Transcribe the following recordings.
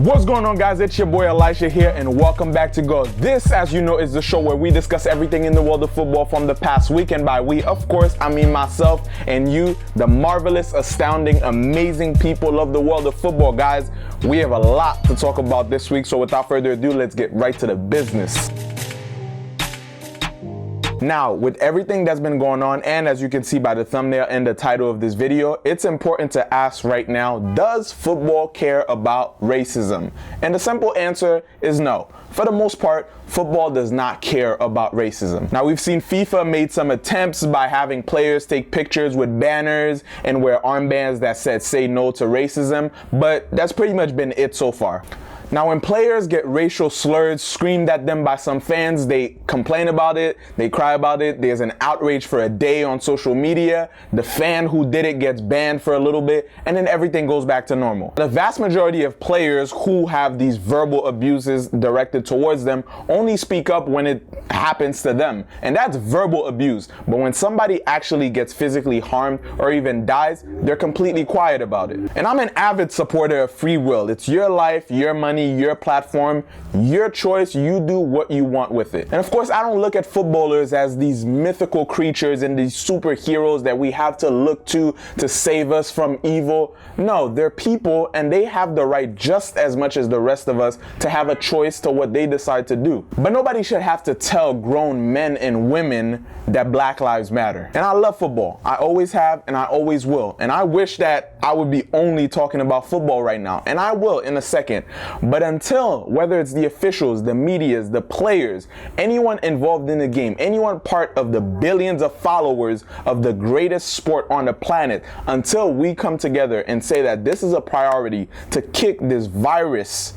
What's going on, guys? It's your boy Elisha here, and welcome back to Go. This, as you know, is the show where we discuss everything in the world of football from the past week, and by we, of course, I mean myself and you, the marvelous, astounding, amazing people of the world of football. Guys, we have a lot to talk about this week, so without further ado, let's get right to the business. Now, with everything that's been going on, and as you can see by the thumbnail and the title of this video, it's important to ask right now, does football care about racism? And the simple answer is no. For the most part, football does not care about racism. Now, we've seen FIFA made some attempts by having players take pictures with banners and wear armbands that said "say no to racism," but that's pretty much been it so far. Now, when players get racial slurs screamed at them by some fans, they complain about it, they cry about it, there's an outrage for a day on social media, the fan who did it gets banned for a little bit, and then everything goes back to normal. The vast majority of players who have these verbal abuses directed towards them only speak up when it happens to them, and that's verbal abuse. But when somebody actually gets physically harmed or even dies, they're completely quiet about it. And I'm an avid supporter of free will. It's your life, your money, your platform, your choice. You do what you want with it. And of course, I don't look at footballers as these mythical creatures and these superheroes that we have to look to save us from evil. No, they're people, and they have the right just as much as the rest of us to have a choice to what they decide to do. But nobody should have to tell grown men and women that Black Lives Matter. And I love football. I always have, and I always will. And I wish that I would be only talking about football right now, and I will in a second. But until, whether it's the officials, the medias, the players, anyone involved in the game, anyone part of the billions of followers of the greatest sport on the planet, until we come together and say that this is a priority to kick this virus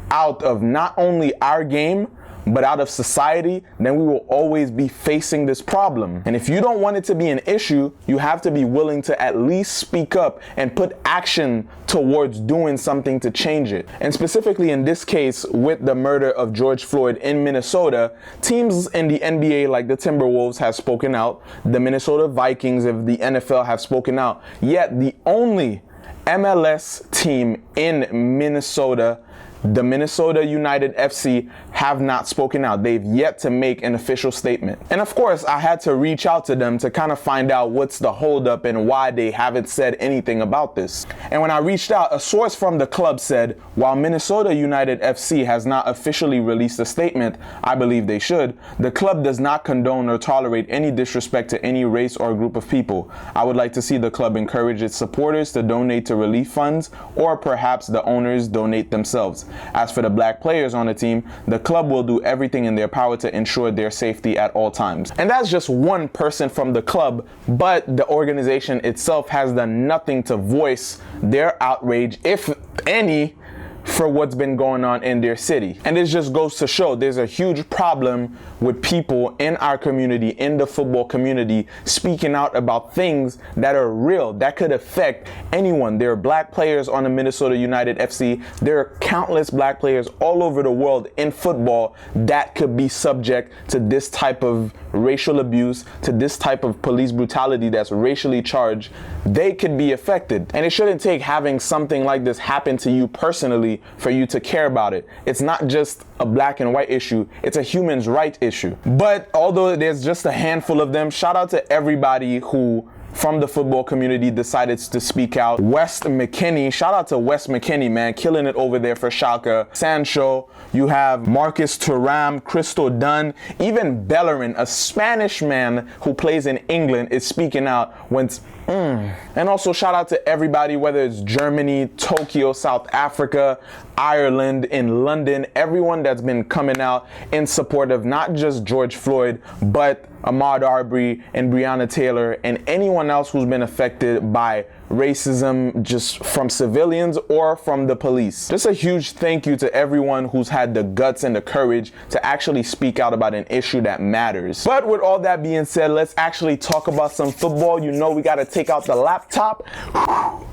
out of not only our game, but out of society, then we will always be facing this problem. And if you don't want it to be an issue, you have to be willing to at least speak up and put action towards doing something to change it. And specifically in this case, with the murder of George Floyd in Minnesota, teams in the NBA like the Timberwolves have spoken out, the Minnesota Vikings of the NFL have spoken out, yet the only MLS team in Minnesota, the Minnesota United FC, have not spoken out. They've yet to make an official statement. And of course, I had to reach out to them to kind of find out what's the holdup and why they haven't said anything about this. And when I reached out, a source from the club said, while Minnesota United FC has not officially released a statement, I believe they should, the club does not condone or tolerate any disrespect to any race or group of people. I would like to see the club encourage its supporters to donate to relief funds, or perhaps the owners donate themselves. As for the Black players on the team, the club will do everything in their power to ensure their safety at all times. And that's just one person from the club, but the organization itself has done nothing to voice their outrage, if any, for what's been going on in their city. And this just goes to show there's a huge problem with people in our community, in the football community, speaking out about things that are real, that could affect anyone. There are Black players on the Minnesota United FC. There are countless Black players all over the world in football that could be subject to this type of racial abuse, to this type of police brutality that's racially charged. They could be affected. And it shouldn't take having something like this happen to you personally for you to care about it. It's not just a black and white issue, it's a human's right issue. But although there's just a handful of them, shout out to everybody who from the football community decided to speak out. Wes McKennie, shout out to Wes McKennie, man, killing it over there for Schalke. Sancho, you have Marcus Thuram, Crystal Dunn, even Bellerin, a Spanish man who plays in England, is speaking out when And also shout out to everybody, whether it's Germany, Tokyo, South Africa, Ireland, in London, everyone that's been coming out in support of not just George Floyd, but Ahmaud Arbery and Breonna Taylor and anyone else who's been affected by racism just from civilians or from the police. Just a huge thank you to everyone who's had the guts and the courage to actually speak out about an issue that matters. But with all that being said, let's actually talk about some football. You know we got to take out the laptop.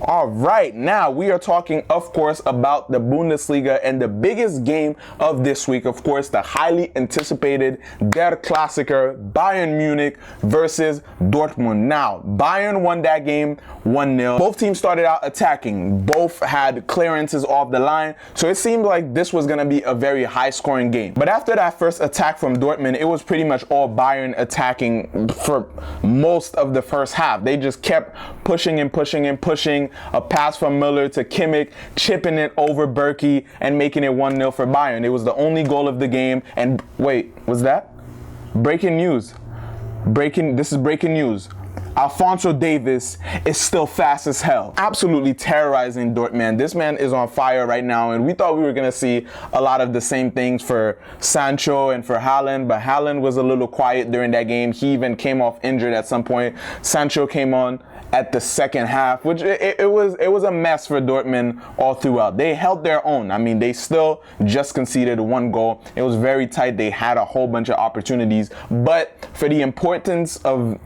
All right, now we are talking, of course, about the Bundesliga and the biggest game of this week, of course, the highly anticipated Der Klassiker, Bayern Munich versus Dortmund. Now, Bayern won that game 1-0. Both teams started out attacking. Both had clearances off the line, so it seemed like this was going to be a very high-scoring game. But after that first attack from Dortmund, it was pretty much all Bayern attacking for most of the first half. They just kept pushing and pushing and pushing. A pass from Müller to Kimmich, chipping it over Berkey and making it 1-0 for Bayern. It was the only goal of the game. And wait, was that? Breaking news. This is breaking news. Alphonso Davies is still fast as hell. Absolutely terrorizing Dortmund. This man is on fire right now, and we thought we were going to see a lot of the same things for Sancho and for Haaland, but Haaland was a little quiet during that game. He even came off injured at some point. Sancho came on at the second half, which it was a mess for Dortmund all throughout. They held their own. I mean, they still just conceded 1 goal. It was very tight. They had a whole bunch of opportunities, but for the importance of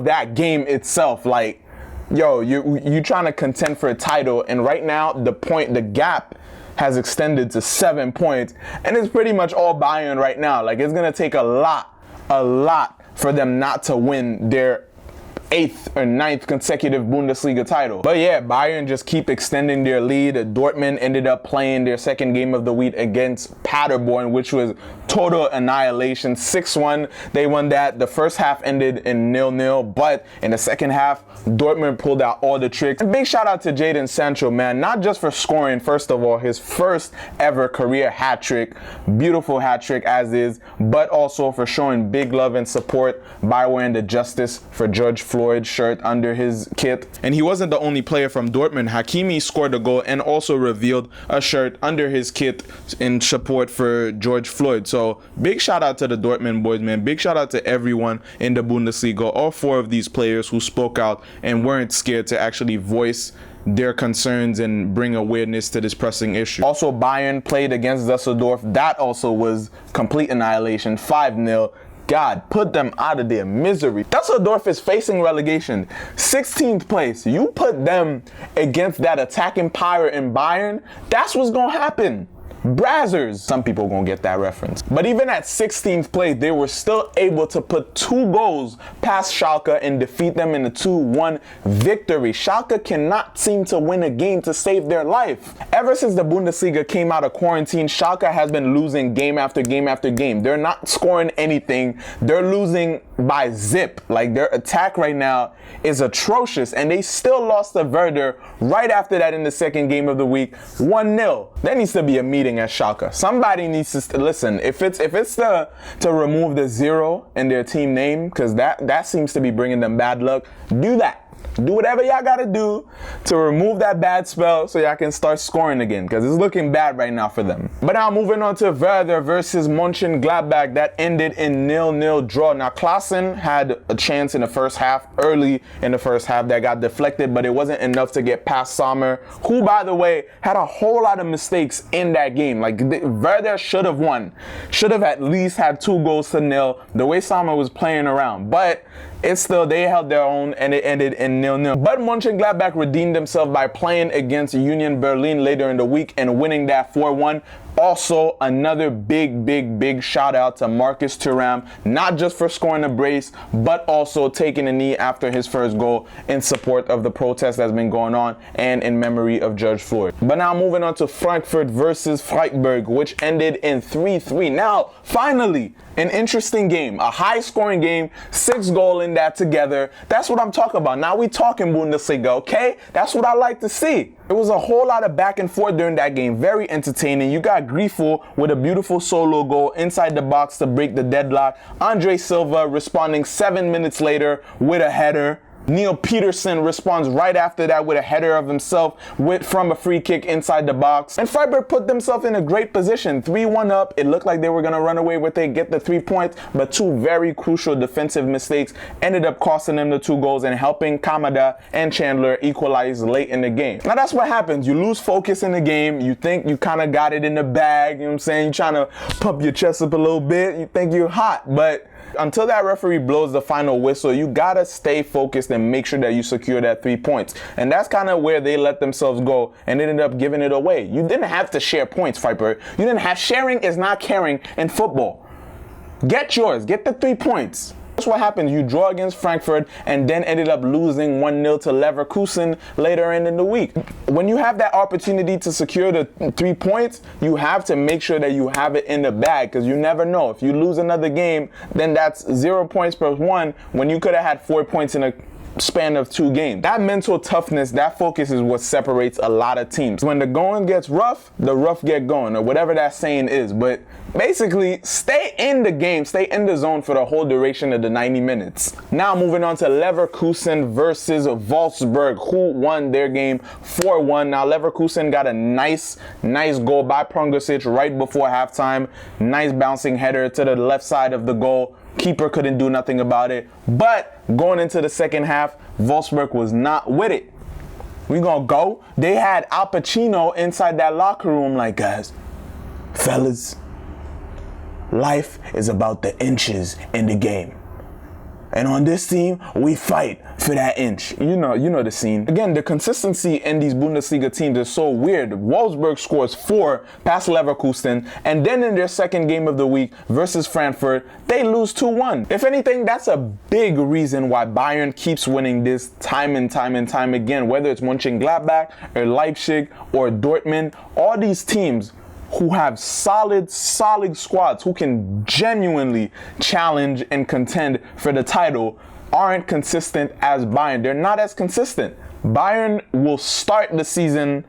that game itself, like, yo, you trying to contend for a title, and right now the gap has extended to 7 points, and it's pretty much all Bayern right now. Like, it's gonna take a lot for them not to win their 8th or 9th consecutive Bundesliga title. But yeah, Bayern just keep extending their lead. Dortmund ended up playing their second game of the week against Paderborn, which was total annihilation. 6-1. They won that. The first half ended in 0-0, but in the second half, Dortmund pulled out all the tricks. And big shout out to Jadon Sancho, man, not just for scoring, first of all, his first ever career hat trick, beautiful hat trick as is, but also for showing big love and support by wearing the Justice for George Floyd shirt under his kit. And he wasn't the only player from Dortmund. Hakimi scored a goal and also revealed a shirt under his kit in support for George Floyd. So big shout out to the Dortmund boys, man. Big shout out to everyone in the Bundesliga, all 4 of these players who spoke out and weren't scared to actually voice their concerns and bring awareness to this pressing issue. Also, Bayern played against Düsseldorf. That also was complete annihilation, 5-0. God, put them out of their misery. Düsseldorf is facing relegation. 16th place. You put them against that attacking pirate in Bayern, that's what's gonna happen. Brazzers. Some people gonna get that reference. But even at 16th place, they were still able to put 2 goals past Schalke and defeat them in a 2-1 victory. Schalke cannot seem to win a game to save their life. Ever since the Bundesliga came out of quarantine, Schalke has been losing game after game after game. They're not scoring anything. They're losing by zip. Like, their attack right now is atrocious, and they still lost to Werder right after that in the second game of the week, 1-0. There needs to be a meeting at Schalke. Somebody needs to listen. If it's to remove the 0 in their team name, because that seems to be bringing them bad luck, do that. Do whatever y'all gotta do to remove that bad spell so y'all can start scoring again, because it's looking bad right now for them. But now moving on to Werder versus Mönchengladbach, that ended in 0-0 draw. Now Klaassen had a chance in the first half, early in the first half, that got deflected, but it wasn't enough to get past Sommer, who, by the way, had a whole lot of mistakes in that game. Like, Werder should have won. Should have at least had 2-0 the way Sommer was playing around. But it's still, they held their own, and it ended in 0-0. But Mönchengladbach redeemed themselves by playing against Union Berlin later in the week and winning that 4-1. Also, another big shout out to Marcus Thuram, not just for scoring a brace, but also taking a knee after his first goal in support of the protest that's been going on and in memory of George Floyd. But now moving on to Frankfurt versus Freiburg, which ended in 3-3. Now, finally, an interesting game, a high-scoring game, 6 goals in that together. That's what I'm talking about. Now we talking Bundesliga, okay? That's what I like to see. It was a whole lot of back and forth during that game. Very entertaining. You got Grifo with a beautiful solo goal inside the box to break the deadlock. Andre Silva responding 7 minutes later with a header. Neil Peterson responds right after that with a header of himself from a free kick inside the box. And Freiburg put themselves in a great position. 3-1 up. It looked like they were going to run away with it, get the 3 points, but two very crucial defensive mistakes ended up costing them the 2 goals and helping Kamada and Chandler equalize late in the game. Now that's what happens. You lose focus in the game. You think you kind of got it in the bag. You know what I'm saying? You're trying to pump your chest up a little bit. You think you're hot, but until that referee blows the final whistle, you gotta stay focused and make sure that you secure that 3 points. And that's kind of where they let themselves go and ended up giving it away. You didn't have to share points, Freiburg. You didn't have sharing is not caring in football. Get yours. Get the 3 points. That's what happens. You draw against Frankfurt and then ended up losing 1-0 to Leverkusen later in the week. When you have that opportunity to secure the 3 points, you have to make sure that you have it in the bag, because you never know. If you lose another game, then that's 0 points plus 1 when you could have had 4 points in a span of 2 games. That mental toughness, that focus is what separates a lot of teams. When the going gets rough, the rough get going, or whatever that saying is. But basically, stay in the game, stay in the zone for the whole duration of the 90 minutes. Now moving on to Leverkusen versus Wolfsburg, who won their game 4-1. Now Leverkusen got a nice goal by Prongosic right before halftime. Nice bouncing header to the left side of the goal. Keeper couldn't do nothing about it. But going into the second half, Wolfsburg was not with it. We gonna go. They had Al Pacino inside that locker room like, guys, fellas, life is about the inches in the game. And on this team, we fight for that inch. You know the scene. Again, the consistency in these Bundesliga teams is so weird. Wolfsburg scores 4 past Leverkusen, and then in their second game of the week versus Frankfurt, they lose 2-1. If anything, that's a big reason why Bayern keeps winning this time and time again, whether it's Mönchengladbach or Leipzig or Dortmund. All these teams who have solid squads, who can genuinely challenge and contend for the title, aren't consistent as Bayern. They're not as consistent. Bayern will start the season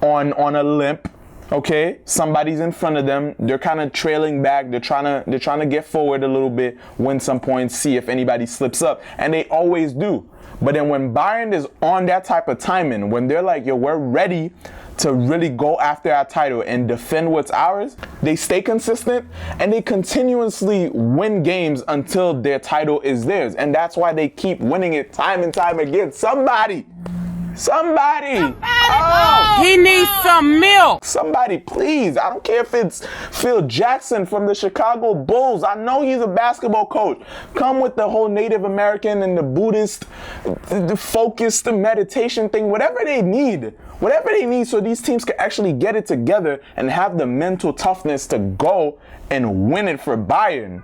on a limp. Okay, somebody's in front of them. They're kind of trailing back. They're trying to get forward a little bit, win some points, see if anybody slips up, and they always do. But then when Bayern is on that type of timing, when they're like, yo, we're ready to really go after our title and defend what's ours, they stay consistent and they continuously win games until their title is theirs. And that's why they keep winning it time and time again. Somebody! Oh, he needs some milk. Somebody, please. I don't care if it's Phil Jackson from the Chicago Bulls. I know he's a basketball coach. Come with the whole Native American and the Buddhist, the focus, the meditation thing, whatever they need so these teams can actually get it together and have the mental toughness to go and win it for Bayern.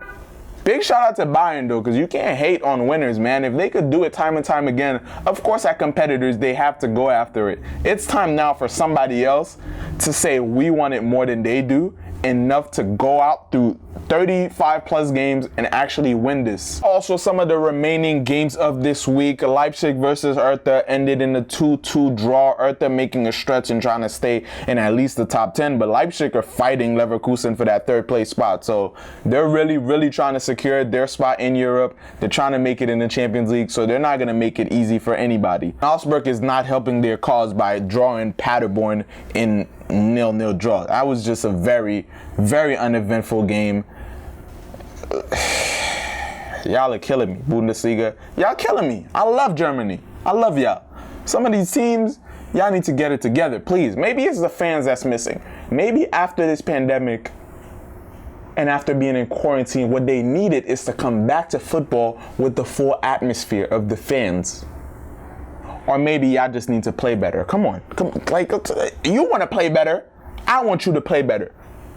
Big shout out to Bayern though, because you can't hate on winners, man. If they could do it time and time again, of course at competitors, they have to go after it. It's time now for somebody else to say we want it more than they do, enough to go out through 35 plus games and actually win this. Also, some of the remaining games of this week, Leipzig versus Hertha ended in a 2-2 draw. Hertha making a stretch and trying to stay in at least the top 10, but Leipzig are fighting Leverkusen for that 3rd place spot. So they're really trying to secure their spot in Europe. They're trying to make it in the Champions League, so they're not going to make it easy for anybody. Augsburg is not helping their cause by drawing Paderborn in 0-0 draw. That was just a very uneventful game. Y'all are killing me, Bundesliga. Y'all killing me. I love Germany. I love y'all. Some of these teams, y'all need to get it together, please. Maybe it's the fans that's missing. Maybe after this pandemic and after being in quarantine, what they needed is to come back to football with the full atmosphere of the fans. Or maybe y'all just need to play better. Come on. Like, you want to play better. I want you to play better.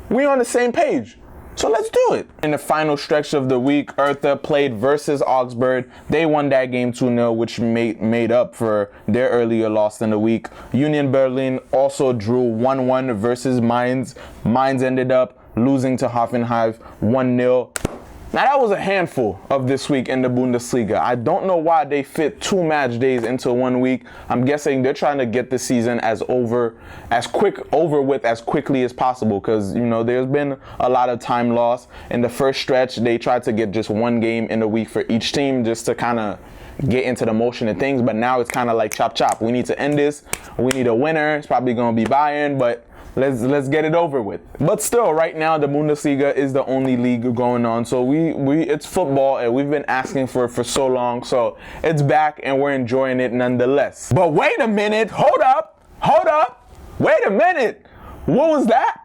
We're on the same page. So let's do it. In the final stretch of the week, Hertha played versus Augsburg. They won that game 2-0, which made up for their earlier loss in the week. Union Berlin also drew 1-1 versus Mainz. Mainz ended up losing to Hoffenheim 1-0. Now that was a handful of this week in the Bundesliga. I don't know why they fit 2 match days into 1 week. I'm guessing they're trying to get the season over with as quickly as possible, because there's been a lot of time lost. In the first stretch, they tried to get just 1 game in a week for each team just to kind of get into the motion of things. But now it's kind of like chop chop. We need to end this. We need a winner. It's probably going to be Bayern, but let's get it over with. But still, right now, the Bundesliga is the only league going on. So it's football, and we've been asking for it for so long. So it's back, and we're enjoying it nonetheless. But wait a minute. Hold up. Wait a minute. What was that?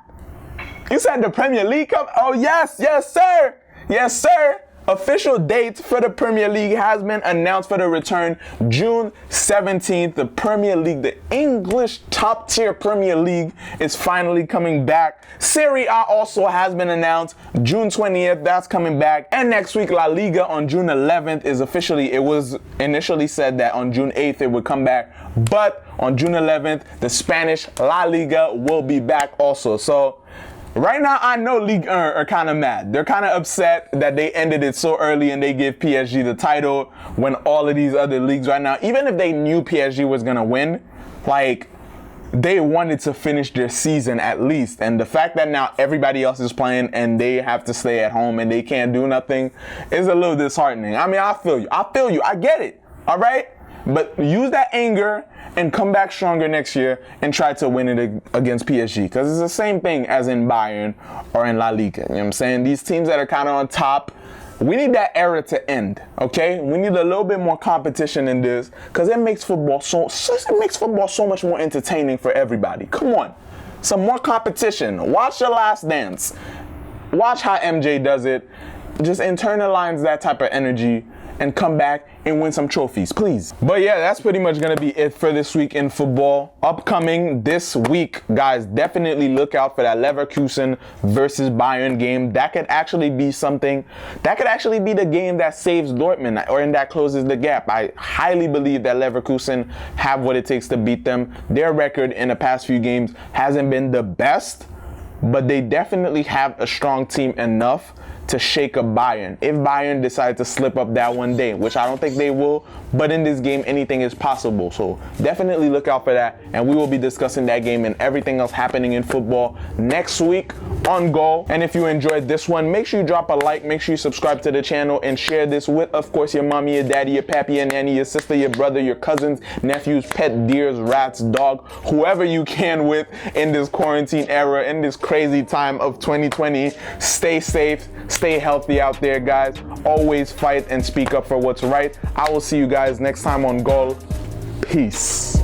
You said the Premier League come? Oh, yes, sir. Yes, sir. Official date for the Premier League has been announced for the return June 17th. The Premier League, the English top tier Premier League, is finally coming back. Serie A also has been announced June 20th. That's coming back. And next week, La Liga on June 11th is officially, it was initially said that on June 8th it would come back. But on June 11th, the Spanish La Liga will be back also. So right now, I know Ligue 1 are kind of mad. They're kind of upset that they ended it so early and they give PSG the title when all of these other leagues right now, even if they knew PSG was going to win, like, they wanted to finish their season at least. And the fact that now everybody else is playing and they have to stay at home and they can't do nothing is a little disheartening. I mean, I feel you. I get it. All right? But use that anger and come back stronger next year and try to win it against PSG. Because it's the same thing as in Bayern or in La Liga. You know what I'm saying? These teams that are kind of on top, we need that era to end, okay? We need a little bit more competition in this because it makes football so much more entertaining for everybody. Come on. Some more competition. Watch The Last Dance. Watch how MJ does it. Just internalize that type of energy and come back and win some trophies, please. But yeah, that's pretty much gonna be it for this week in football. Upcoming this week, guys, definitely look out for that Leverkusen versus Bayern game. That could actually be something, that could actually be the game that saves Dortmund or that closes the gap. I highly believe that Leverkusen have what it takes to beat them. Their record in the past few games hasn't been the best, but they definitely have a strong team enough to shake up Bayern. If Bayern decide to slip up that one day, which I don't think they will, but in this game, anything is possible. So definitely look out for that. And we will be discussing that game and everything else happening in football next week on Goal. And if you enjoyed this one, make sure you drop a like, make sure you subscribe to the channel and share this with, of course, your mommy, your daddy, your pappy, your nanny, your sister, your brother, your cousins, nephews, pet, deers, rats, dog, whoever you can with in this quarantine era, in this crazy time of 2020. Stay safe, stay healthy out there, guys. Always fight and speak up for what's right. I will see you guys next time on Goal. Peace.